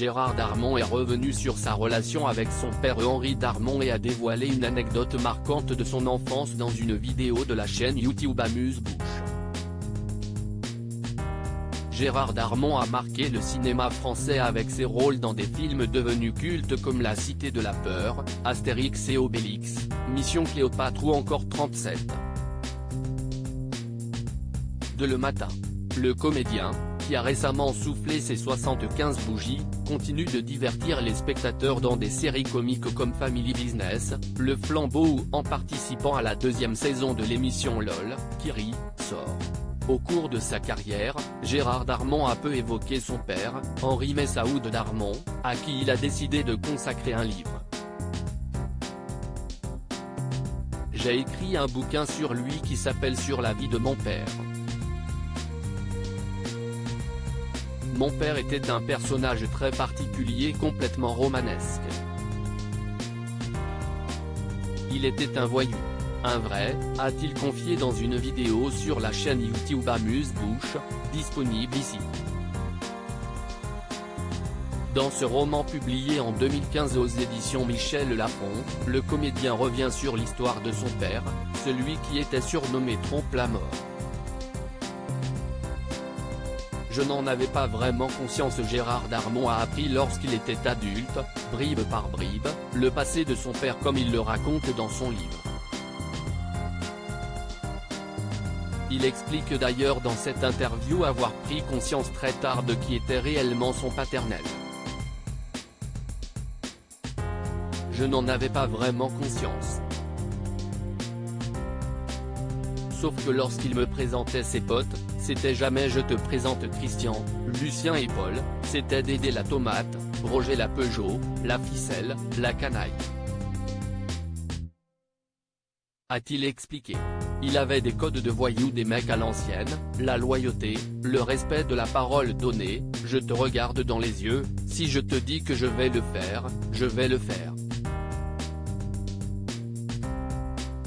Gérard Darmon est revenu sur sa relation avec son père Henri Darmon et a dévoilé une anecdote marquante de son enfance dans une vidéo de la chaîne YouTube Amuse-Bouche. Gérard Darmon a marqué le cinéma français avec ses rôles dans des films devenus cultes comme La Cité de la Peur, Astérix et Obélix, Mission Cléopâtre ou encore 37. De Le Matin. Le comédien, qui a récemment soufflé ses 75 bougies, continue de divertir les spectateurs dans des séries comiques comme Family Business, Le Flambeau ou en participant à la deuxième saison de l'émission LOL, qui rit, sort. Au cours de sa carrière, Gérard Darmon a peu évoqué son père, Henri Messaoud Darmon, à qui il a décidé de consacrer un livre. J'ai écrit un bouquin sur lui qui s'appelle Sur la vie de mon père. Mon père était un personnage très particulier, complètement romanesque. Il était un voyou. Un vrai, a-t-il confié dans une vidéo sur la chaîne YouTube Amuse-Bouche, disponible ici. Dans ce roman publié en 2015 aux éditions Michel Lafon, le comédien revient sur l'histoire de son père, celui qui était surnommé Trompe-la-Mort. Je n'en avais pas vraiment conscience. Gérard Darmon a appris lorsqu'il était adulte, bribe par bribe, le passé de son père comme il le raconte dans son livre. Il explique d'ailleurs dans cette interview avoir pris conscience très tard de qui était réellement son paternel. Je n'en avais pas vraiment conscience. Sauf que lorsqu'il me présentait ses potes, c'était jamais je te présente Christian, Lucien et Paul, c'était Dédé la tomate, Roger la Peugeot, la ficelle, la canaille. A-t-il expliqué. Il avait des codes de voyous des mecs à l'ancienne, la loyauté, le respect de la parole donnée, je te regarde dans les yeux, si je te dis que je vais le faire, je vais le faire.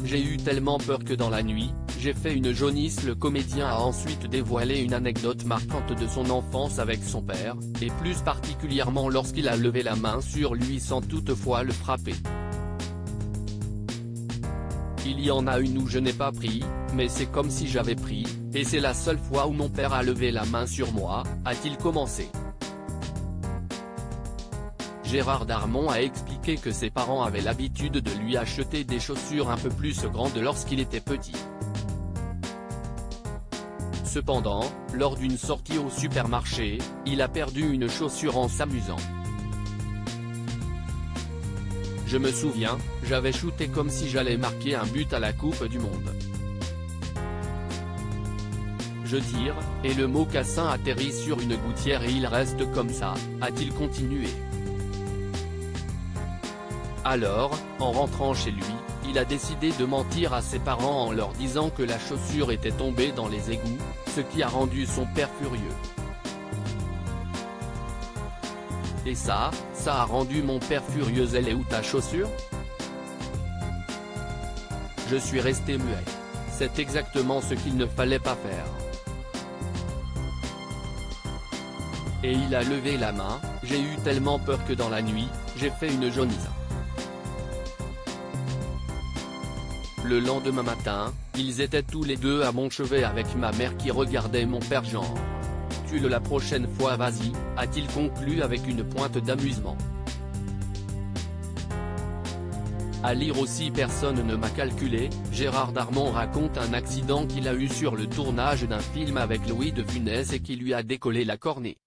J'ai eu tellement peur que dans la nuit, j'ai fait une jaunisse. Le comédien a ensuite dévoilé une anecdote marquante de son enfance avec son père, et plus particulièrement lorsqu'il a levé la main sur lui sans toutefois le frapper. Il y en a une où je n'ai pas pris, mais c'est comme si j'avais pris, et c'est la seule fois où mon père a levé la main sur moi, a-t-il commencé. Gérard Darmon a expliqué que ses parents avaient l'habitude de lui acheter des chaussures un peu plus grandes lorsqu'il était petit. Cependant, lors d'une sortie au supermarché, il a perdu une chaussure en s'amusant. Je me souviens, j'avais shooté comme si j'allais marquer un but à la Coupe du Monde. Je tire, et le mocassin atterrit sur une gouttière et il reste comme ça, a-t-il continué. Alors, en rentrant chez lui, il a décidé de mentir à ses parents en leur disant que la chaussure était tombée dans les égouts, ce qui a rendu son père furieux. Et ça a rendu mon père furieux. Elle est où ta chaussure? Je suis resté muet. C'est exactement ce qu'il ne fallait pas faire. Et il a levé la main, j'ai eu tellement peur que dans la nuit, j'ai fait une jaunisse. Le lendemain matin, ils étaient tous les deux à mon chevet avec ma mère qui regardait mon père genre. Tue-le la prochaine fois, vas-y, a-t-il conclu avec une pointe d'amusement. À lire aussi. Personne ne m'a calculé. Gérard Darmon raconte un accident qu'il a eu sur le tournage d'un film avec Louis de Funès et qui lui a décollé la cornée.